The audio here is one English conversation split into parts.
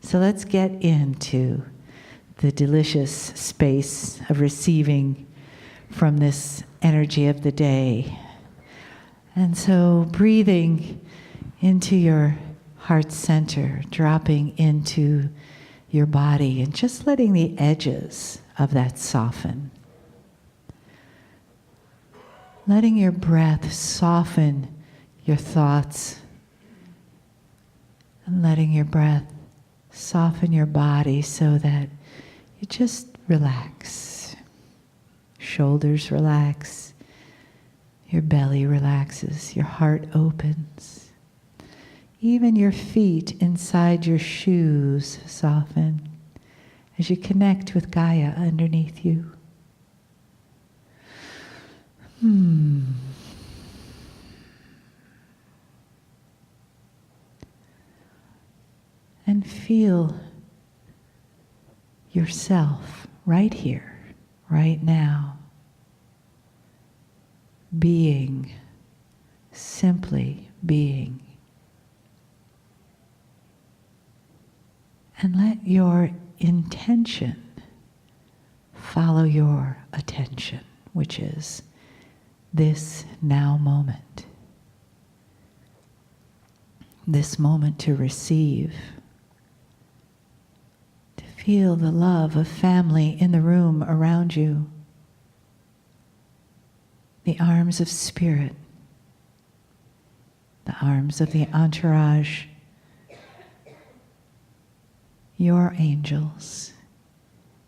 So let's get into the delicious space of receiving from this energy of the day. And so breathing into your heart center, dropping into your body, and just letting the edges of that soften. Letting your breath soften your thoughts, and letting your breath soften your body so that you just relax. Shoulders relax, your belly relaxes, your heart opens. Even your feet inside your shoes soften as you connect with Gaia underneath you. And feel yourself right here, right now, being, simply being. And let your intention follow your attention, which is this now moment. This moment to receive. To feel the love of family in the room around you. The arms of spirit. The arms of the entourage. Your angels,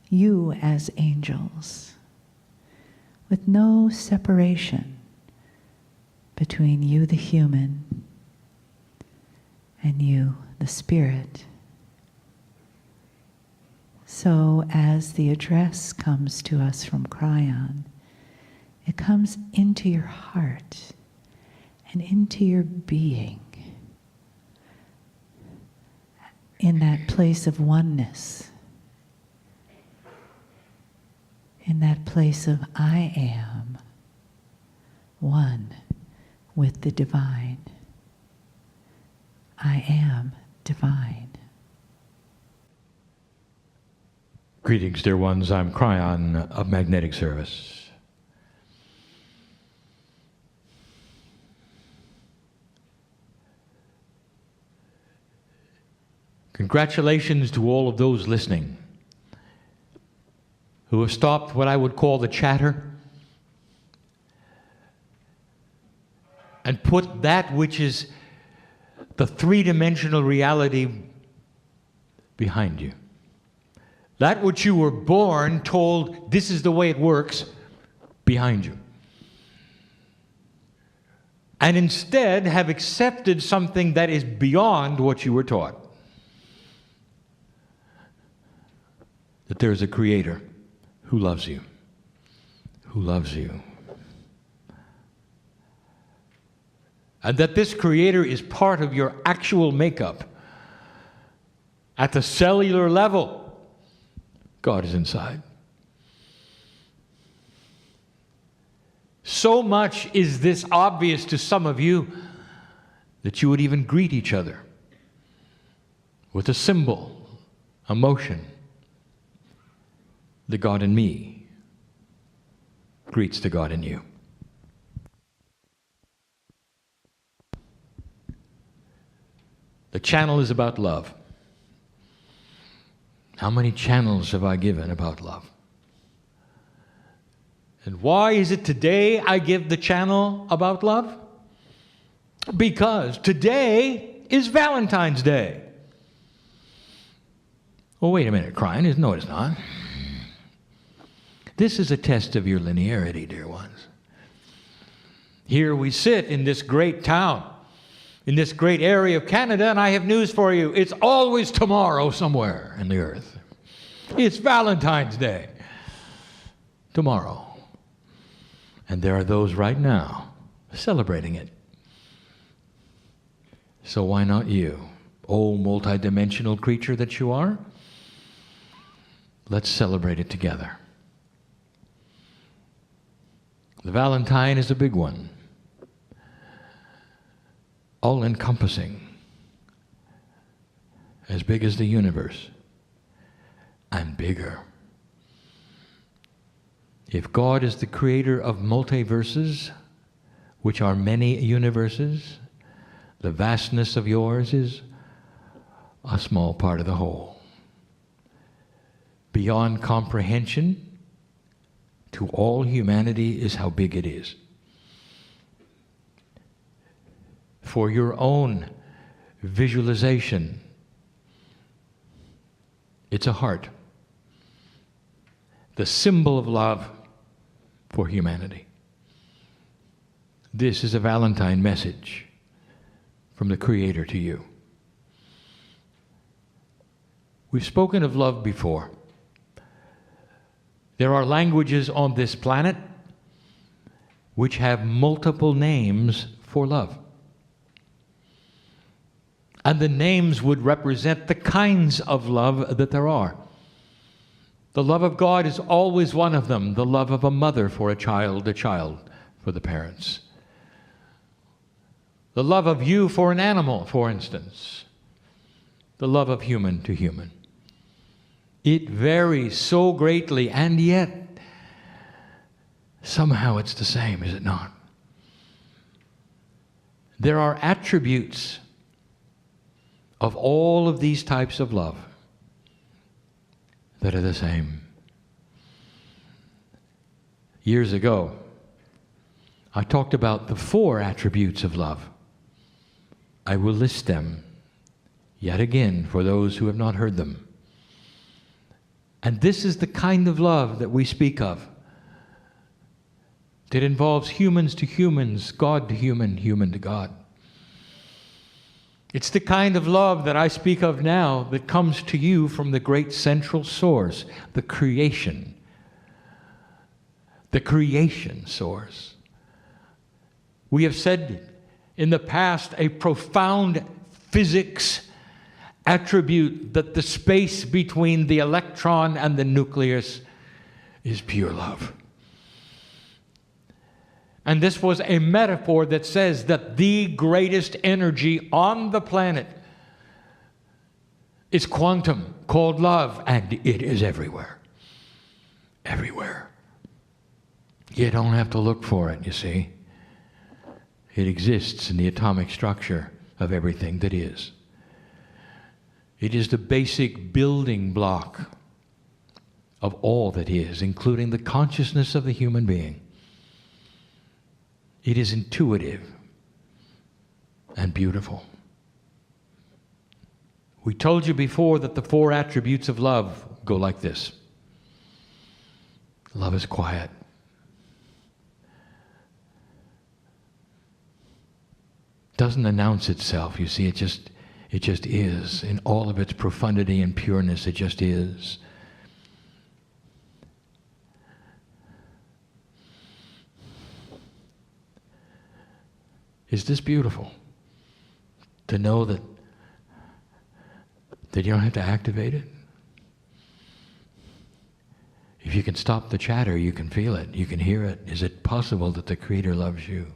you as angels, with no separation between you, the human, and you, the spirit. So as the address comes to us from Kryon, it comes into your heart and into your being. In that place of oneness, in that place of I am one with the divine. I am divine. Greetings, dear ones. I'm Kryon of Magnetic Service. Congratulations to all of those listening who have stopped what I would call the chatter and put that which is the three-dimensional reality behind you. That which you were born told, this is the way it works, behind you. And instead have accepted something that is beyond what you were taught. That there is a creator who loves you, who loves you. And that this creator is part of your actual makeup. At the cellular level, God is inside. So much is this obvious to some of you that you would even greet each other with a symbol, a motion. The God in me greets the God in you. The channel is about love. How many channels have I given about love? And why is it today I give the channel about love? Because today is Valentine's Day. Well, wait a minute, Kryon. No, it's not. This is a test of your linearity, dear ones. Here we sit in this great town, in this great area of Canada, and I have news for you. It's always tomorrow somewhere in the earth. It's Valentine's Day. Tomorrow. And there are those right now celebrating it. So why not you, oh multidimensional creature that you are? Let's celebrate it together. The Valentine is a big one, all-encompassing. as big as the universe, and bigger. If God is the creator of multiverses, which are many universes, the vastness of yours is a small part of the whole. Beyond comprehension to all humanity is how big it is. For your own visualization, it's a heart, the symbol of love for humanity. This is a Valentine message from the Creator to you. We've spoken of love before. There are languages on this planet which have multiple names for love. And the names would represent the kinds of love that there are. The love of God is always one of them. The love of a mother for a child for the parents. The love of you for an animal, for instance. The love of human to human. It varies so greatly, and yet somehow it's the same, is it not? There are attributes of all of these types of love that are the same. Years ago, I talked about the 4 attributes of love. I will list them yet again for those who have not heard them. And this is the kind of love that we speak of. That involves humans to humans, God to human, human to God. It's the kind of love that I speak of now that comes to you from the great central source, the creation source. We have said in the past a profound physics attribute that the space between the electron and the nucleus is pure love. And this was a metaphor that says that the greatest energy on the planet is quantum, called love, and it is everywhere. Everywhere. You don't have to look for it, you see. It exists in the atomic structure of everything that is. It is the basic building block of all that is, including the consciousness of the human being. It is intuitive and beautiful. We told you before that the 4 attributes of love go like this. Love is quiet. Doesn't announce itself, you see, it just is. In all of its profundity and pureness, it just is. Is this beautiful? To know that you don't have to activate it? If you can stop the chatter, you can feel it, you can hear it. Is it possible that the Creator loves you?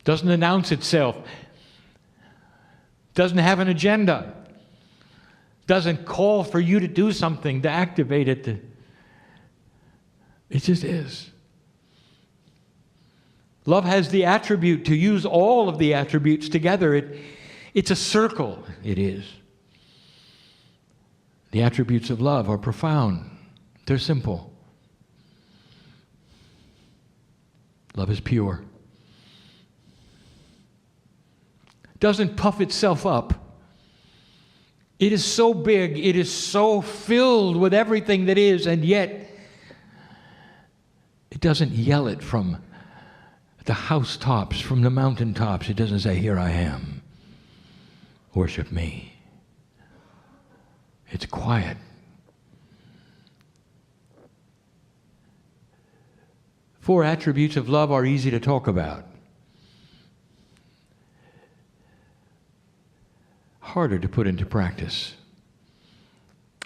Doesn't announce itself. Doesn't have an agenda. Doesn't call for you to do something to activate it. It just is. Love has the attribute, to use all of the attributes together, it's a circle. It is. The attributes of love are profound. They're simple. Love is pure. Doesn't puff itself up. It is so big, it is so filled with everything that is, and yet it doesn't yell it from the housetops, from the mountaintops. It doesn't say, "Here I am, worship me." It's quiet. Four attributes of love are easy to talk about. Harder to put into practice.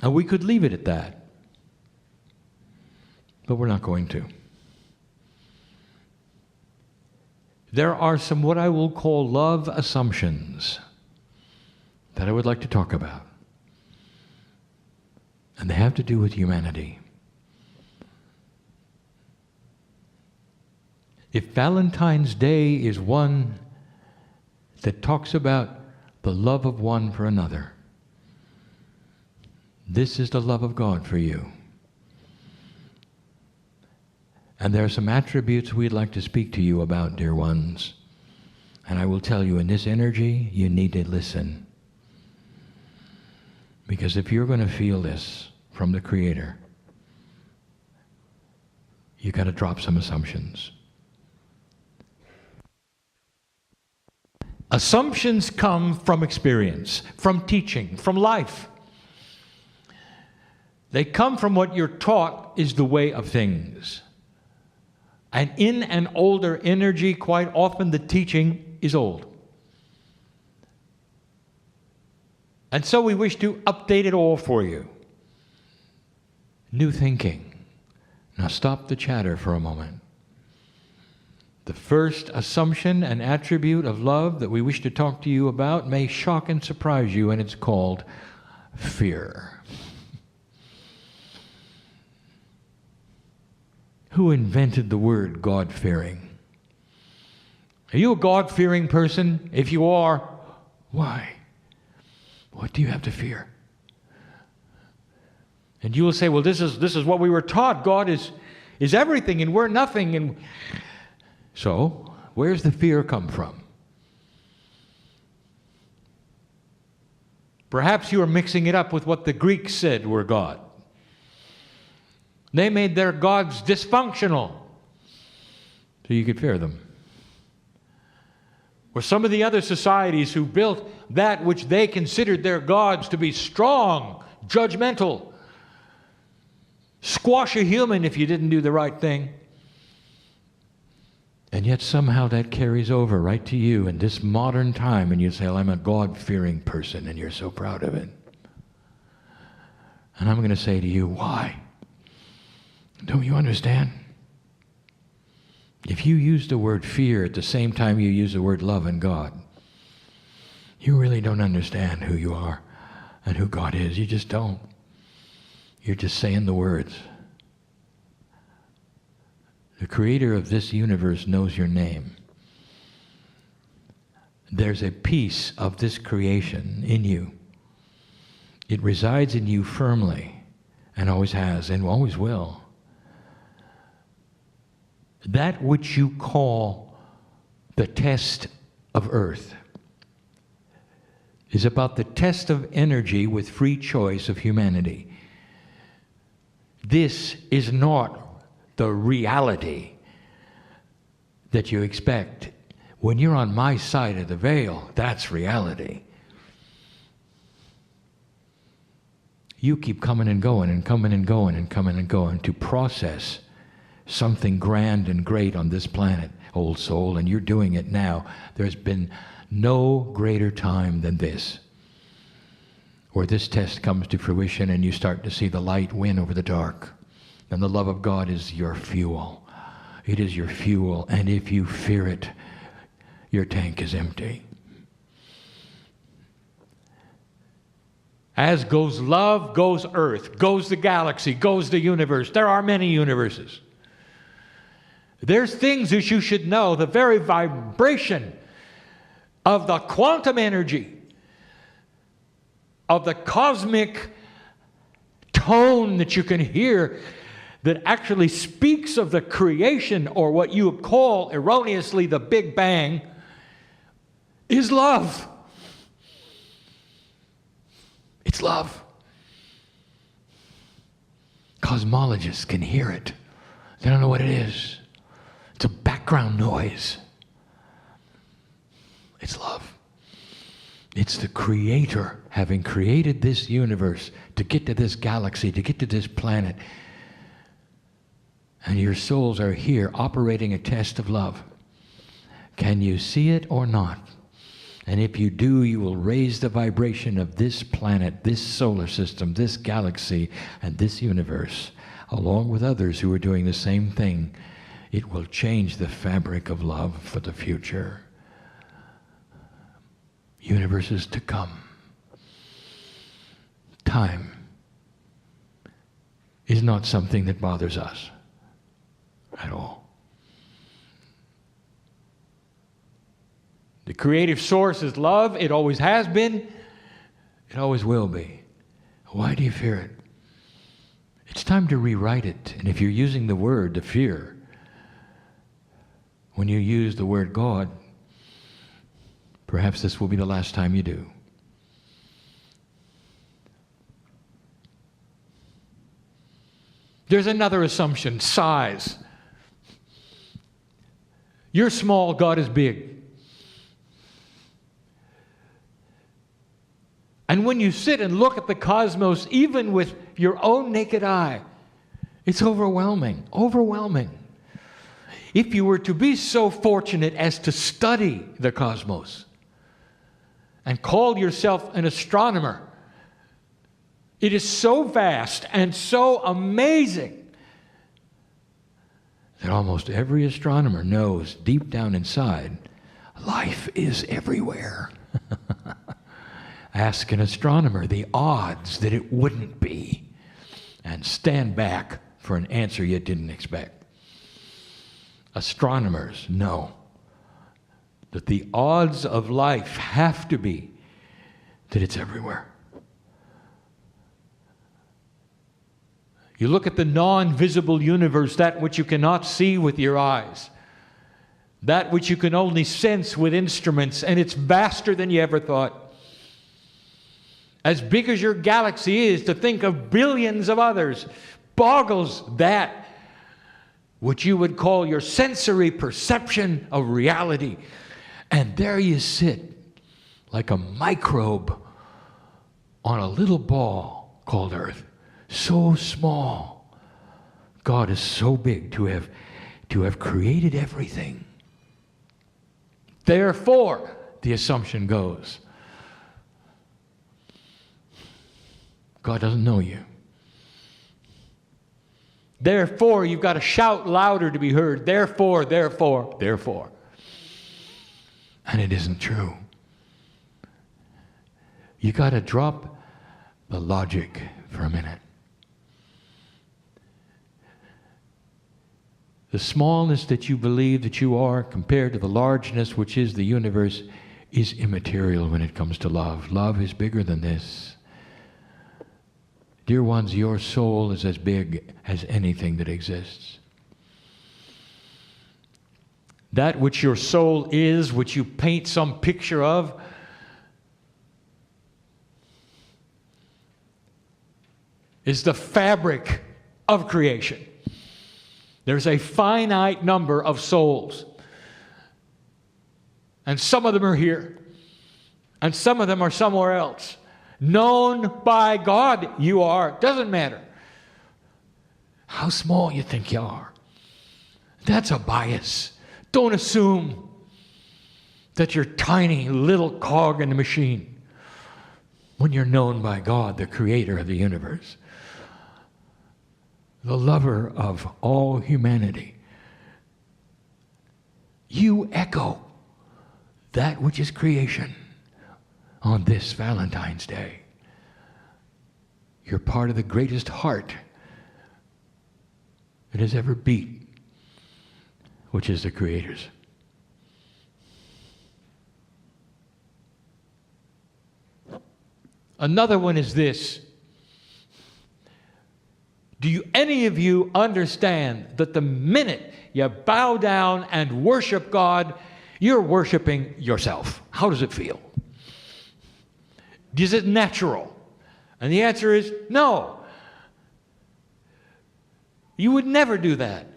And we could leave it at that. But we're not going to. there are some what I will call love assumptions that I would like to talk about. And they have to do with humanity. If Valentine's Day is one that talks about the love of one for another, this is the love of God for you. And there are some attributes we'd like to speak to you about, dear ones. And I will tell you, in this energy, you need to listen. Because if you're going to feel this from the Creator, you got to drop some assumptions. Assumptions come from experience, from teaching, from life. They come from what you're taught is the way of things. And in an older energy, quite often the teaching is old. And so we wish to update it all for you. New thinking. Now stop the chatter for a moment. The first assumption and attribute of love that we wish to talk to you about may shock and surprise you, and it's called fear. Who invented the word God-fearing? Are you a God-fearing person? If you are, why? What do you have to fear? And you will say, well, this is what we were taught. God is everything and we're nothing. And so, where's the fear come from? Perhaps you are mixing it up with what the Greeks said were God. They made their gods dysfunctional so you could fear them. Or some of the other societies who built that which they considered their gods to be strong, judgmental, squash a human if you didn't do the right thing. And yet somehow that carries over right to you in this modern time, and you say, well, I'm a God-fearing person, and you're so proud of it. And I'm going to say to you, why? Don't you understand? If you use the word fear at the same time you use the word love and God, you really don't understand who you are and who God is. You just don't. You're just saying the words. The Creator of this universe knows your name. There's a piece of this creation in you. It resides in you firmly, and always has, and always will. That which you call the test of earth is about the test of energy with free choice of humanity. This is not the reality that you expect. When you're on my side of the veil, that's reality. You keep coming and going and coming and going and coming and going to process something grand and great on this planet, old soul, and you're doing it now. There's been no greater time than this, where this test comes to fruition and you start to see the light win over the dark. And the love of God is your fuel. It is your fuel, and if you fear it, your tank is empty. As goes love, goes earth, goes the galaxy, goes the universe. There are many universes. There's things that you should know. The very vibration of the quantum energy, of the cosmic tone that you can hear that actually speaks of the creation, or what you call erroneously the Big Bang, is love. It's love. Cosmologists can hear it. They don't know what it is. It's a background noise. It's love. It's the Creator having created this universe to get to this galaxy, to get to this planet. And your souls are here operating a test of love. Can you see it or not? And if you do, you will raise the vibration of this planet, this solar system, this galaxy, and this universe, along with others who are doing the same thing. It will change the fabric of love for the future. Universes to come. Time is not something that bothers us at all. The creative source is love. It always has been. It always will be. Why do you fear it? It's time to rewrite it. And if you're using the word to fear, when you use the word God, perhaps this will be the last time you do. There's another assumption, size. You're small, God is big. And when you sit and look at the cosmos, even with your own naked eye, it's overwhelming, overwhelming. If you were to be so fortunate as to study the cosmos and call yourself an astronomer, it is so vast and so amazing that almost every astronomer knows deep down inside, life is everywhere. Ask an astronomer the odds that it wouldn't be, and stand back for an answer you didn't expect. Astronomers know that the odds of life have to be that it's everywhere. You look at the non-visible universe, that which you cannot see with your eyes, that which you can only sense with instruments, and it's vaster than you ever thought. As big as your galaxy is, to think of billions of others boggles that which you would call your sensory perception of reality. And there you sit like a microbe on a little ball called Earth. So small. God is so big to have created everything. Therefore, the assumption goes, God doesn't know you. Therefore, you've got to shout louder to be heard. Therefore, therefore, therefore. And it isn't true. You got to drop the logic for a minute. The smallness that you believe that you are compared to the largeness which is the universe is immaterial when it comes to love. Love is bigger than this. Dear ones, your soul is as big as anything that exists. That which your soul is, which you paint some picture of, is the fabric of creation. There's a finite number of souls. And some of them are here. And some of them are somewhere else. Known by God you are. Doesn't matter how small you think you are. That's a bias. Don't assume that you're tiny little cog in the machine when you're known by God, the creator of the universe, the lover of all humanity. You echo that which is creation. On this Valentine's Day, you're part of the greatest heart that has ever beat, which is the Creator's. Another one is this. Do any of you understand that the minute you bow down and worship God, you're worshiping yourself? How does it feel? Is it natural? And the answer is no. You would never do that.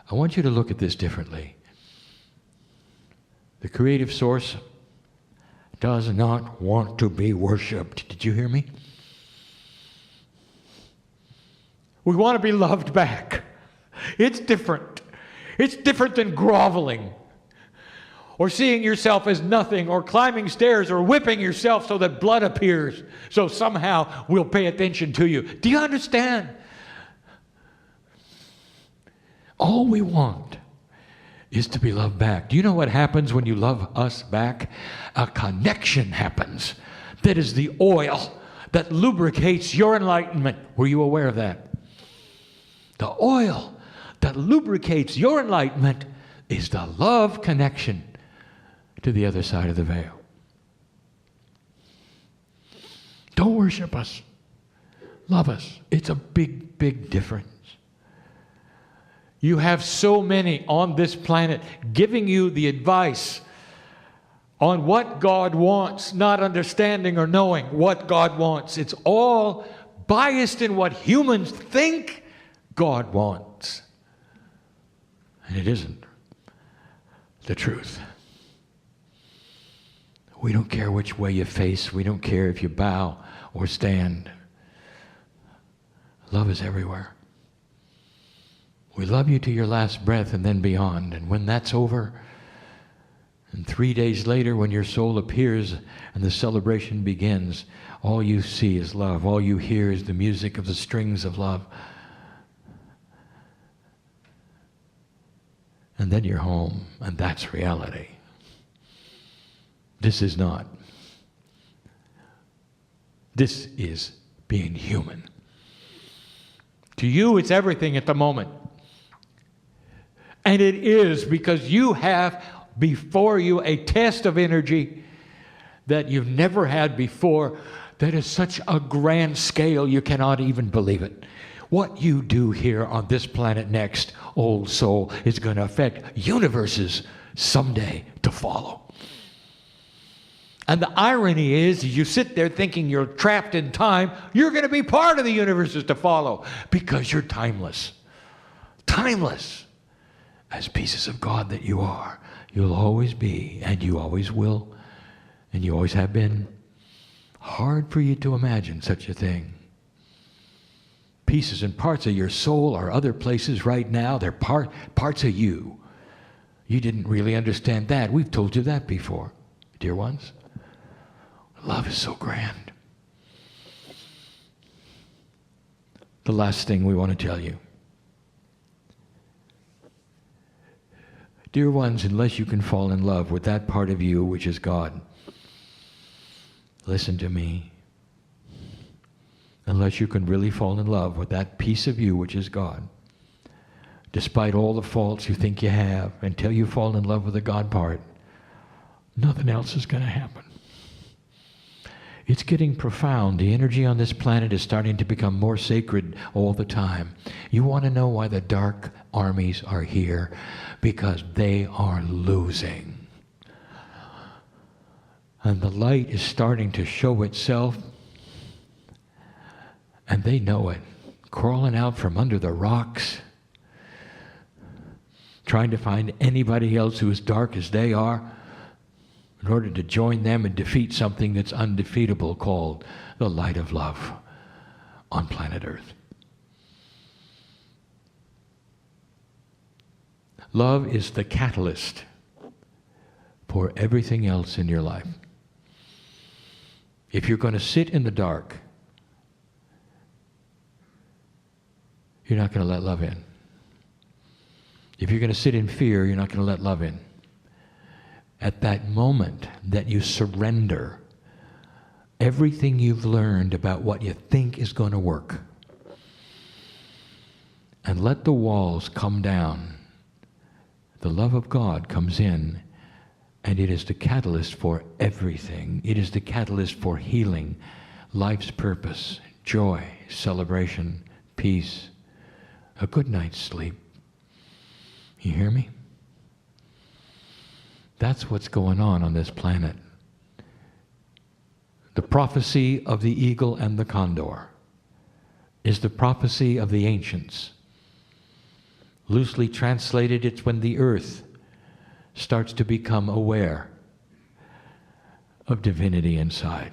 I want you to look at this differently. The creative source does not want to be worshipped. Did you hear me? We want to be loved back. It's different. It's different than groveling, or seeing yourself as nothing, or climbing stairs, or whipping yourself so that blood appears, so somehow we'll pay attention to you. Do you understand? all we want is to be loved back. Do you know what happens when you love us back? A connection happens. That is the oil that lubricates your enlightenment. Were you aware of that? The oil that lubricates your enlightenment is the love connection to the other side of the veil. Don't worship us. Love us. It's a big, big difference. You have so many on this planet giving you the advice on what God wants, not understanding or knowing what God wants. It's all biased in what humans think God wants. And it isn't the truth. We don't care which way you face. We don't care if you bow or stand. Love is everywhere. We love you to your last breath and then beyond. And when that's over, and 3 days later when your soul appears and the celebration begins, all you see is love. All you hear is the music of the strings of love. And then you're home, and that's reality. This is not. This is being human. To you, it's everything at the moment. And it is because you have before you a test of energy that you've never had before, that is such a grand scale you cannot even believe it. What you do here on this planet next, old soul, is going to affect universes someday to follow. And the irony is, you sit there thinking you're trapped in time, you're going to be part of the universes to follow because you're timeless. Timeless. As pieces of God that you are, you'll always be, and you always will, and you always have been. Hard for you to imagine such a thing. Pieces and parts of your soul are other places right now. They're parts of you. You didn't really understand that. We've told you that before, dear ones. Love is so grand. The last thing we want to tell you. Dear ones, unless you can fall in love with that part of you which is God, listen to me. Unless you can really fall in love with that piece of you which is God, despite all the faults you think you have, until you fall in love with the God part, nothing else is going to happen. It's getting profound. The energy on this planet is starting to become more sacred all the time. You want to know why the dark armies are here? Because they are losing. And the light is starting to show itself. And they know it. Crawling out from under the rocks. Trying to find anybody else who is dark as they are, in order to join them and defeat something that's undefeatable called the light of love on planet Earth. Love is the catalyst for everything else in your life. If you're going to sit in the dark, you're not going to let love in. If you're going to sit in fear, you're not going to let love in. At that moment that you surrender everything you've learned about what you think is going to work, and let the walls come down, the love of God comes in, and it is the catalyst for everything. It is the catalyst for healing, life's purpose, joy, celebration, peace, a good night's sleep. You hear me? That's what's going on this planet. The prophecy of the eagle and the condor is the prophecy of the ancients. Loosely translated, it's when the earth starts to become aware of divinity inside.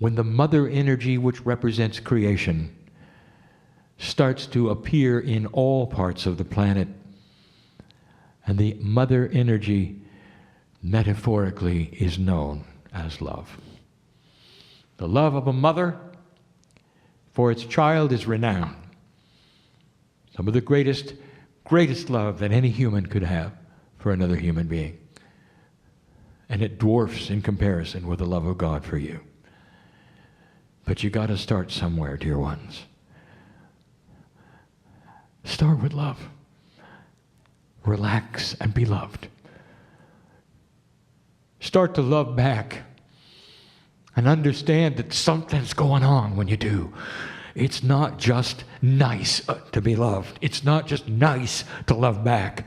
When the mother energy, which represents creation, starts to appear in all parts of the planet, and the mother energy, metaphorically, is known as love. The love of a mother for its child is renowned. Some of the greatest love that any human could have for another human being. And it dwarfs in comparison with the love of God for you. But you got to start somewhere, dear ones. Start with love. Relax and be loved. Start to love back. And understand that something's going on when you do. It's not just nice to be loved. It's not just nice to love back.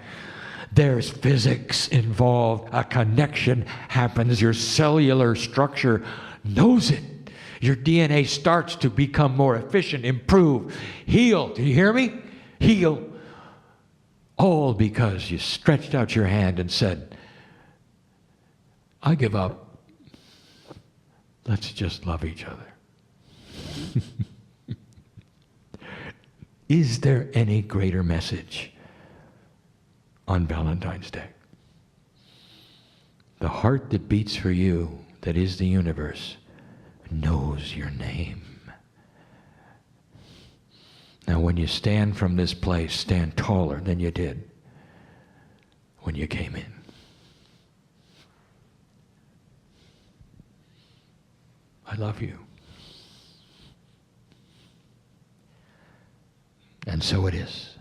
There's physics involved. A connection happens. Your cellular structure knows it. Your DNA starts to become more efficient, improve, heal. Do you hear me? Heal. All because you stretched out your hand and said, I give up. Let's just love each other. Is there any greater message on Valentine's Day? The heart that beats for you, that is the universe, knows your name. Now when you stand from this place, stand taller than you did when you came in. I love you. And so it is.